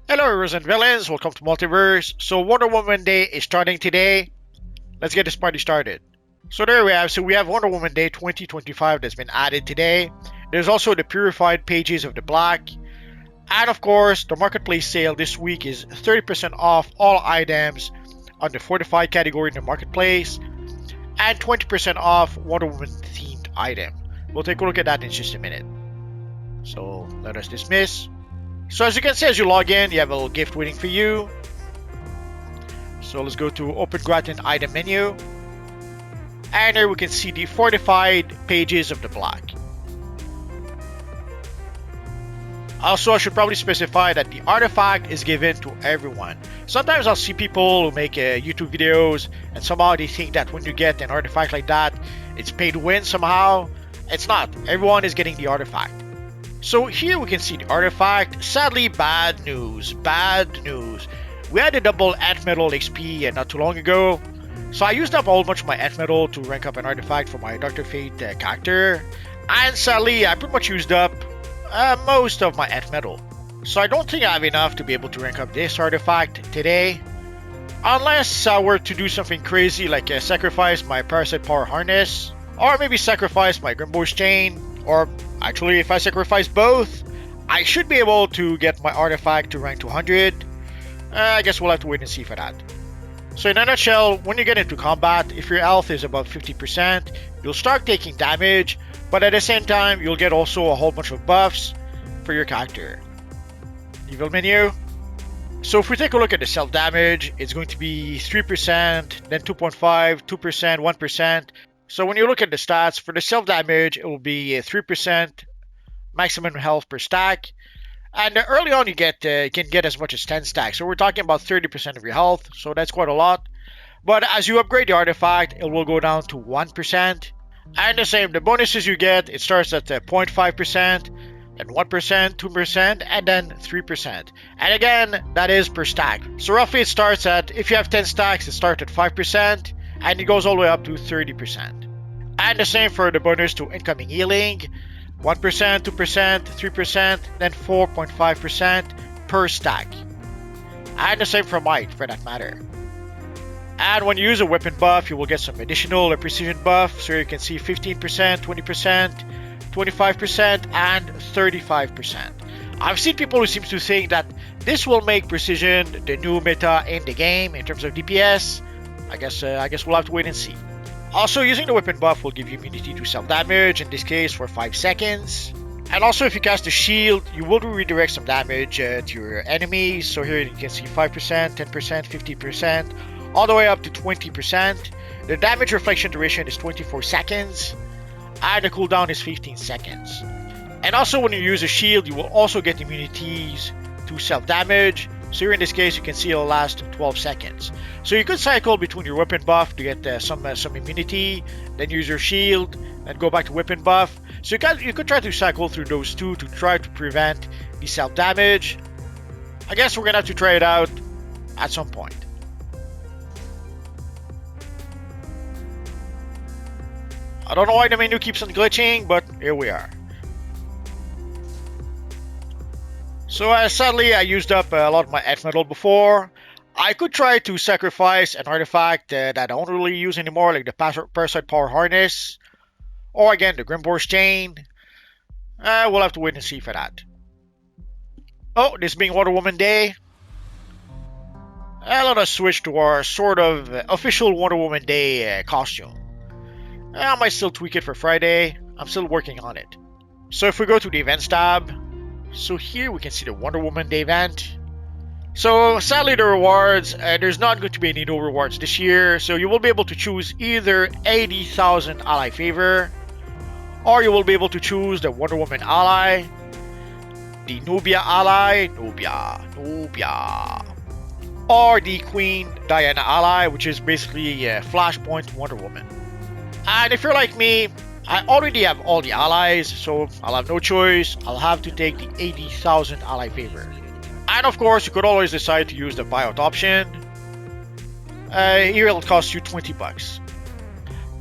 Hello heroes and villains, welcome to Multiverse. So Wonder Woman Day is starting today. Let's get this party started. So there we have, we have Wonder Woman Day 2025 that's been added today. There's also the purified pages of the black. And of course, the marketplace sale this week is 30% off all items on the fortified category in the marketplace. And 20% off Wonder Woman themed item. We'll take a look at that in just a minute. So let us dismiss. So as you can see, as you log in, you have a little gift waiting for you. So let's go to Open Gratin item menu. And here we can see the fortified pages of the black. Also, I should probably specify that the artifact is given to everyone. Sometimes I'll see people who make YouTube videos and somehow they think that when you get an artifact like that, it's pay to win somehow. It's not. Everyone is getting the artifact. So here we can see the artifact. Sadly, bad news. Bad news. We had a double Ant Metal XP not too long ago. So I used up a whole bunch of my Ant Metal to rank up an artifact for my Dr. Fate character. And sadly, I pretty much used up most of my Ant Metal. So I don't think I have enough to be able to rank up this artifact today. Unless I were to do something crazy like sacrifice my Parasite Power Harness. Or maybe sacrifice my Grimbo's Chain. Or actually, if I sacrifice both, I should be able to get my artifact to rank 200. I guess we'll have to wait and see for that. So in a nutshell, when you get into combat, if your health is above 50%, you'll start taking damage, but at the same time, you'll get also a whole bunch of buffs for your character. Evil menu. So if we take a look at the self damage, it's going to be 3%, then 2.5, 2%, 1%. So when you look at the stats, for the self damage, it will be 3% maximum health per stack. And early on, you can get as much as 10 stacks. So we're talking about 30% of your health. So that's quite a lot. But as you upgrade the artifact, it will go down to 1%. And the same, the bonuses you get, it starts at 0.5%, then 1%, 2%, and then 3%. And again, that is per stack. So roughly it starts at, if you have 10 stacks, it starts at 5%. And it goes all the way up to 30%. And the same for the bonus to incoming healing. 1%, 2%, 3%, then 4.5% per stack. And the same for might, for that matter. And when you use a weapon buff, you will get some additional precision buff. So you can see 15%, 20%, 25%, and 35%. I've seen people who seem to think that this will make precision the new meta in the game in terms of DPS. I guess we'll have to wait and see. Also, using the weapon buff will give you immunity to self-damage, in this case for 5 seconds. And also, if you cast a shield, you will redirect some damage to your enemies. So here you can see 5%, 10%, 50%, all the way up to 20%. The damage reflection duration is 24 seconds, and the cooldown is 15 seconds. And also, when you use a shield, you will also get immunities to self-damage. So here in this case, you can see it'll last 12 seconds. So you could cycle between your weapon buff to get some immunity, then use your shield, then go back to weapon buff. So you could try to cycle through those two to try to prevent the self-damage. I guess we're gonna have to try it out at some point. I don't know why the menu keeps on glitching, but here we are. So sadly, I used up a lot of my Ant Metal before. I could try to sacrifice an artifact that I don't really use anymore, like the Parasite Power Harness. Or again, the Grimbo's Chain. We'll have to wait and see for that. Oh, this being Wonder Woman Day. Let us switch to our sort of official Wonder Woman Day costume. I might still tweak it for Friday. I'm still working on it. So if we go to the Events tab, so here we can see the Wonder Woman Day event. So sadly the rewards, there's not going to be any new rewards this year. So you will be able to choose either 80,000 ally favor, or you will be able to choose the Wonder Woman ally, the Nubia ally, Nubia, or the Queen Diana ally, which is basically a Flashpoint Wonder Woman. And if you're like me, I already have all the allies, so I'll have no choice. I'll have to take the 80,000 ally favor. And of course, you could always decide to use the buyout option. Here it'll cost you 20 bucks.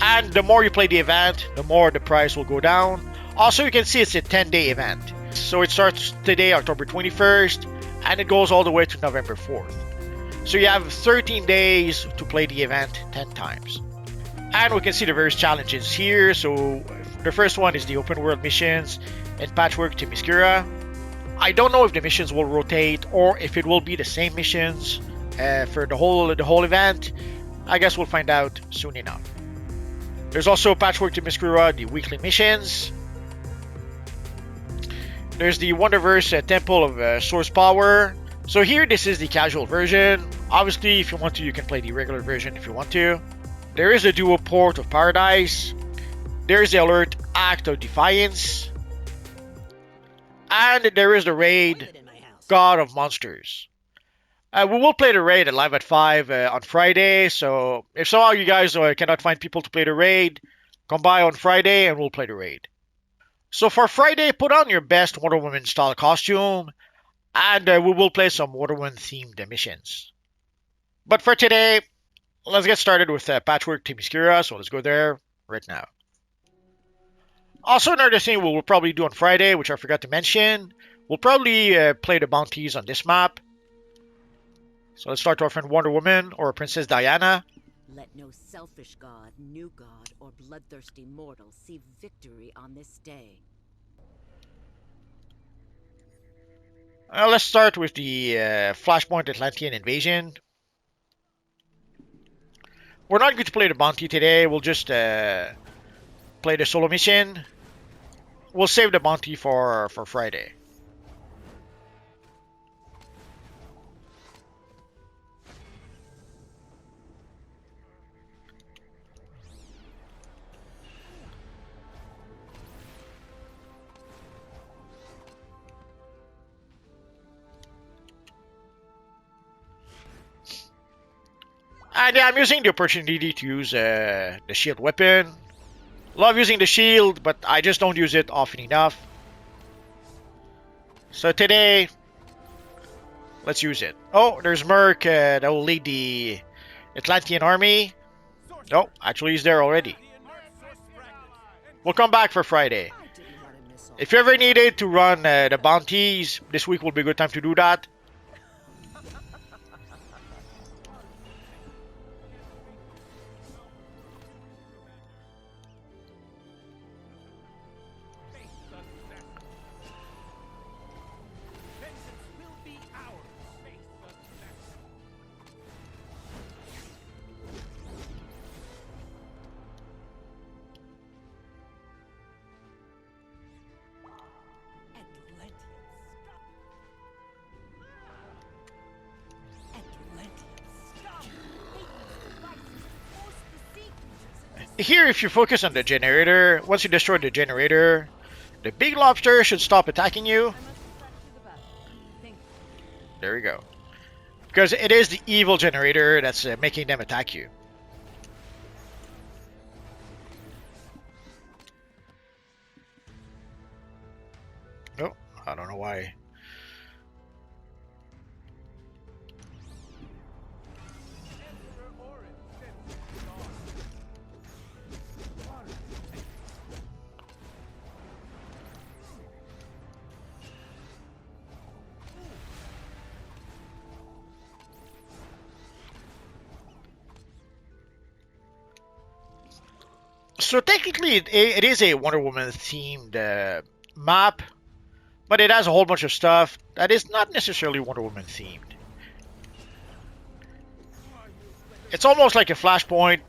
And the more you play the event, the more the price will go down. Also, you can see it's a 10-day event. So it starts today, October 21st, and it goes all the way to November 4th. So you have 13 days to play the event 10 times. And we can see the various challenges here. So the first one is the open world missions in Patchwork Themyscira. I don't know if the missions will rotate or if it will be the same missions for the whole event. I guess we'll find out soon enough. There's also Patchwork Themyscira, the weekly missions. There's the Wonderverse Temple of Source Power. So here, this is the casual version. Obviously, if you want to, you can play the regular version if you want to. There is a duo Port of Paradise. There's the Alert Act of Defiance. And there is the raid God of Monsters. We will play the raid live at 5 on Friday. So if somehow you guys cannot find people to play the raid, come by on Friday and we'll play the raid. So for Friday, put on your best Wonder Woman style costume, and we will play some Wonder Woman themed missions. But for today, let's get started with Patchwork Themyscira. So let's go there right now. Also, another thing we will probably do on Friday, which I forgot to mention, we'll probably play the bounties on this map. So let's start with our friend Wonder Woman or Princess Diana. Let no selfish god, new god, or bloodthirsty mortal see victory on this day. Let's start with the Flashpoint Atlantean invasion. We're not going to play the bounty today. We'll just play the solo mission. We'll save the bounty for Friday. And yeah, I'm using the opportunity to use the shield weapon. Love using the shield, but I just don't use it often enough. So today, let's use it. Oh, there's Merc that will lead the Atlantean army. No, actually he's there already. We'll come back for Friday. If you ever needed to run the bounties, this week will be a good time to do that. Here, if you focus on the generator, once you destroy the generator, the big lobster should stop attacking you. There we go. Because it is the evil generator that's making them attack you. Oh, I don't know why. So technically, it is a Wonder Woman themed map, but it has a whole bunch of stuff that is not necessarily Wonder Woman themed. It's almost like a Flashpoint,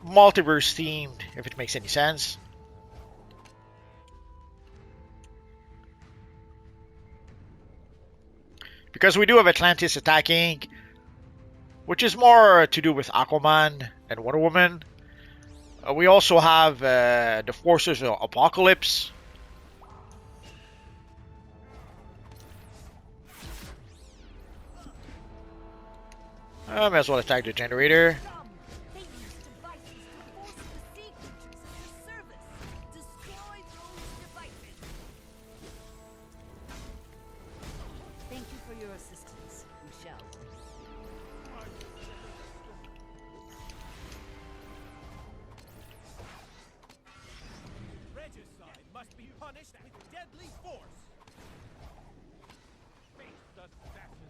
multiverse themed, if it makes any sense. Because we do have Atlantis attacking, which is more to do with Aquaman than Wonder Woman. We also have the forces of Apocalypse. I may as well attack the generator. Thank you for your assistance, Michelle. Regicide must be punished with deadly force. Face the assassin.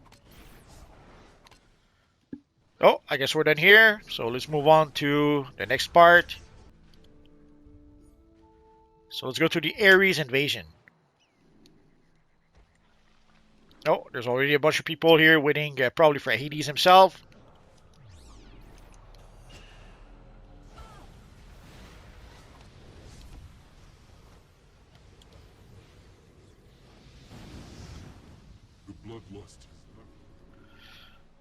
Oh, I guess we're done here. So let's move on to the next part. So let's go to the Ares invasion. Oh, there's already a bunch of people here waiting probably for Hades himself.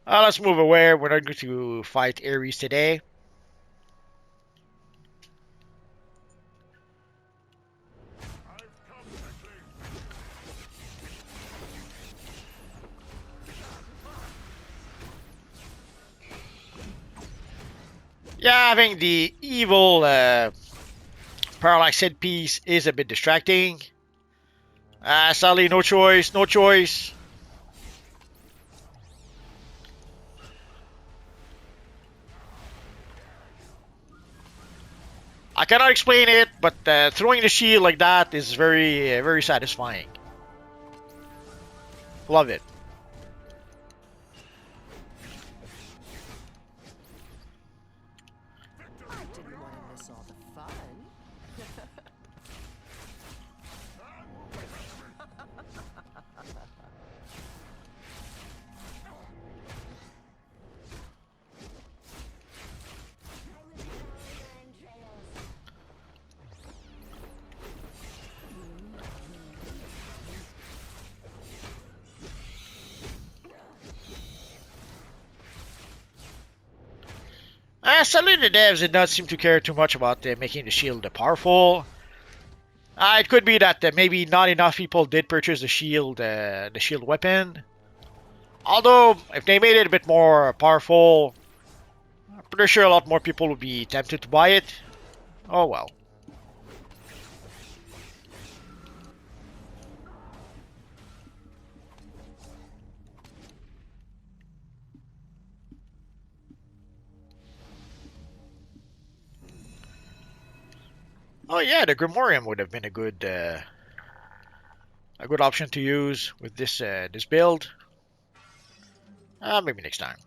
Let's move away. We're not going to fight Ares today. Yeah, having the evil parallax headpiece is a bit distracting. Sadly, no choice, no choice. I cannot explain it, but throwing the shield like that is very, very satisfying. Love it. I didn't want to miss all the fun. Sadly, the devs did not seem to care too much about making the shield powerful. It could be that maybe not enough people did purchase the shield weapon. Although, if they made it a bit more powerful, I'm pretty sure a lot more people would be tempted to buy it. Oh well. Oh yeah, the Grimorium would have been a good option to use with this build. Maybe next time.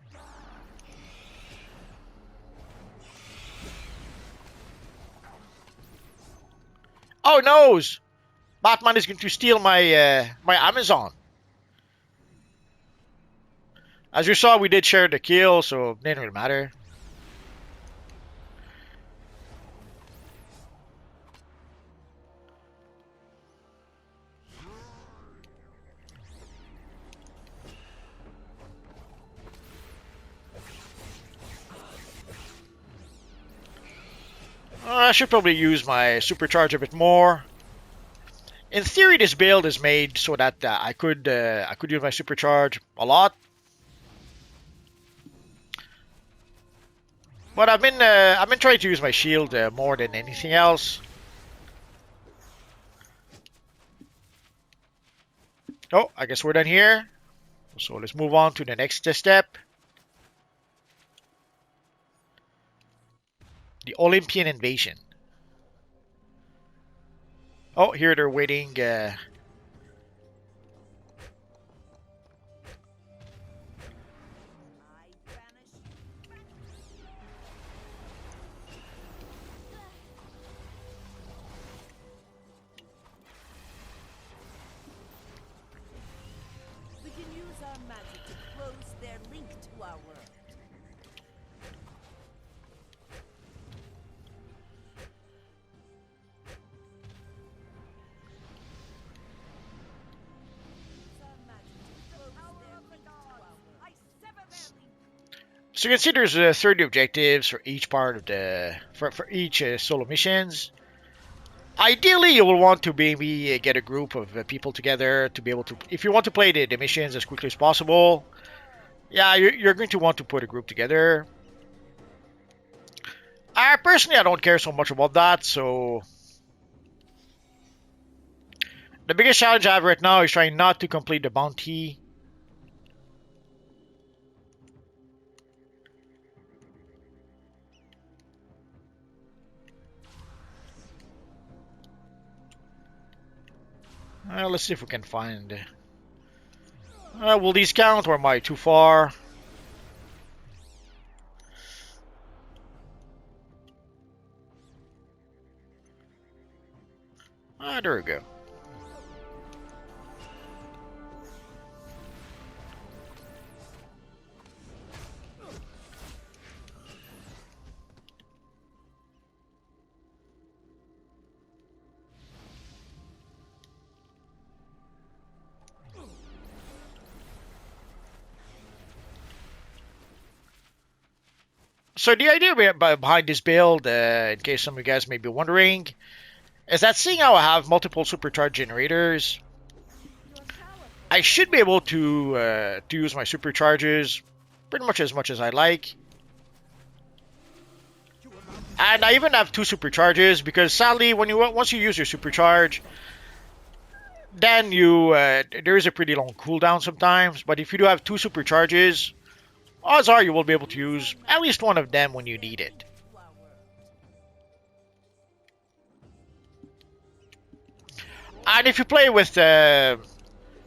Oh no! Batman is going to steal my my Amazon. As you saw, we did share the kill, so it didn't really matter. I should probably use my supercharge a bit more. In theory, this build is made so that I could use my supercharge a lot. But I've been trying to use my shield more than anything else. Oh, I guess we're done here. So let's move on to the next step. The Olympian invasion. Oh, here they're waiting. We can use our magic to close their link to our world. So you can see there's 30 objectives for each part of the for each solo missions. Ideally, you will want to maybe get a group of people together to be able to, if you want to play the missions as quickly as possible. Yeah, you're going to want to put a group together. Personally, I don't care so much about that. So the biggest challenge I have right now is trying not to complete the bounty. Let's see if we can find. Will these count, or am I too far? Ah, there we go. So the idea behind this build, in case some of you guys may be wondering, is that seeing how I have multiple supercharge generators, I should be able to use my supercharges pretty much as I like. And I even have 2 supercharges because sadly, once you use your supercharge, then there is a pretty long cooldown sometimes. But if you do have 2 supercharges, odds are you will be able to use at least one of them when you need it. And if you play with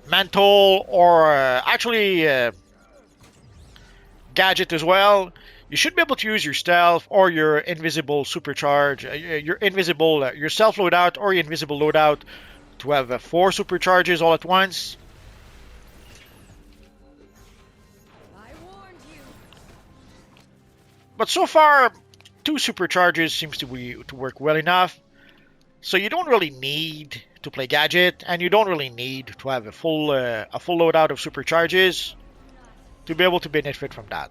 Mantle or Gadget as well, you should be able to use your Stealth or your Invisible Supercharge, your Stealth loadout or your Invisible loadout to have 4 supercharges all at once. But so far, 2 supercharges seems to work well enough. So you don't really need to play Gadget, and you don't really need to have a full loadout of supercharges to be able to benefit from that.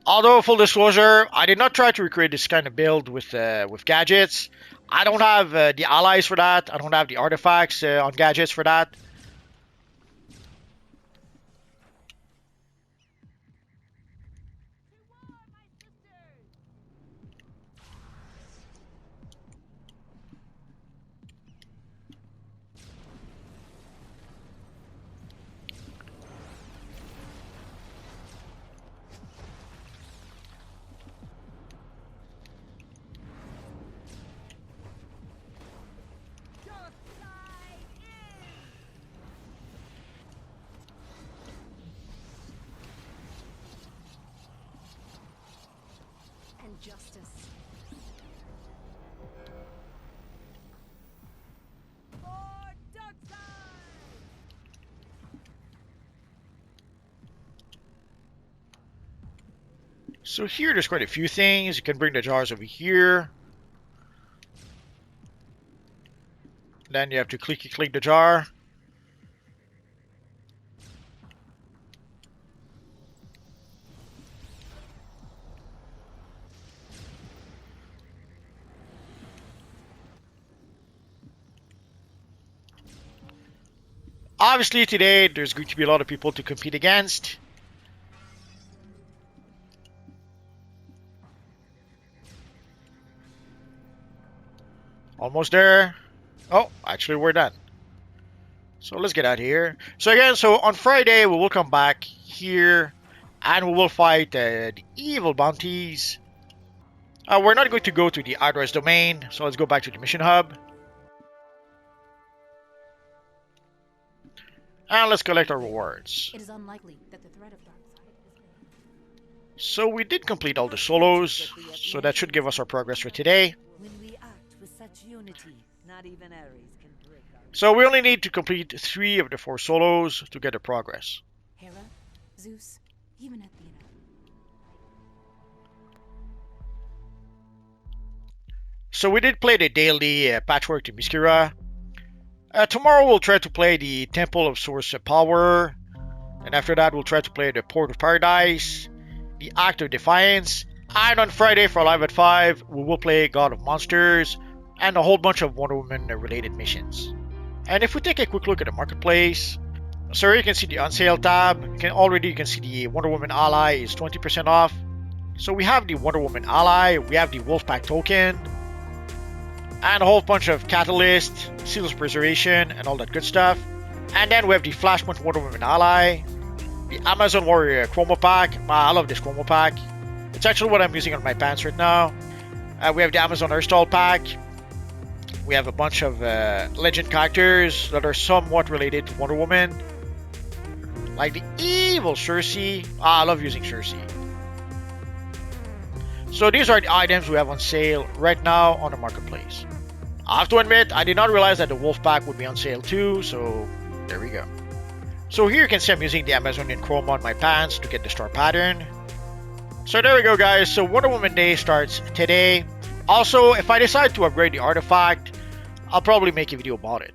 Although, full disclosure, I did not try to recreate this kind of build with gadgets. I don't have the allies for that. I don't have the artifacts on gadgets for that. Justice. So here, there's quite a few things. You can bring the jars over here. Then you have to click the jar. Obviously today there's going to be a lot of people to compete against. Almost there. Oh, actually we're done. So let's get out of here. So again, on Friday we will come back here and we will fight the evil bounties. We're not going to go to the address domain, so let's go back to the mission hub. And let's collect our rewards. It is unlikely that the threat of Darkseid is... So we did complete all the solos, so that should give us our progress for today. When we act with such unity, not even Ares can break our... So we only need to complete 3 of the 4 solos to get the progress. Hera, Zeus, even Athena. So we did play the daily Patchwork to Myskira. Tomorrow we'll try to play the Temple of Source Power. And after that we'll try to play the Port of Paradise, the Act of Defiance. And on Friday for Live at 5, we will play God of Monsters and a whole bunch of Wonder Woman related missions. And if we take a quick look at the marketplace, so here you can see the on sale tab. You can see the Wonder Woman Ally is 20% off. So we have the Wonder Woman Ally, we have the Wolfpack token, and a whole bunch of Catalyst, Seals of Preservation, and all that good stuff. And then we have the Flashpoint Wonder Woman ally, the Amazon Warrior Chromo Pack. I love this Chromo Pack. It's actually what I'm using on my pants right now. We have the Amazon Hairstyle Pack. We have a bunch of legend characters that are somewhat related to Wonder Woman, like the evil Cersei. I love using Cersei. So these are the items we have on sale right now on the marketplace. I have to admit, I did not realize that the Wolf Pack would be on sale too, so there we go. So here you can see I'm using the Amazonian Chrome on my pants to get the star pattern. So there we go, guys. So Wonder Woman Day starts today. Also, if I decide to upgrade the artifact, I'll probably make a video about it.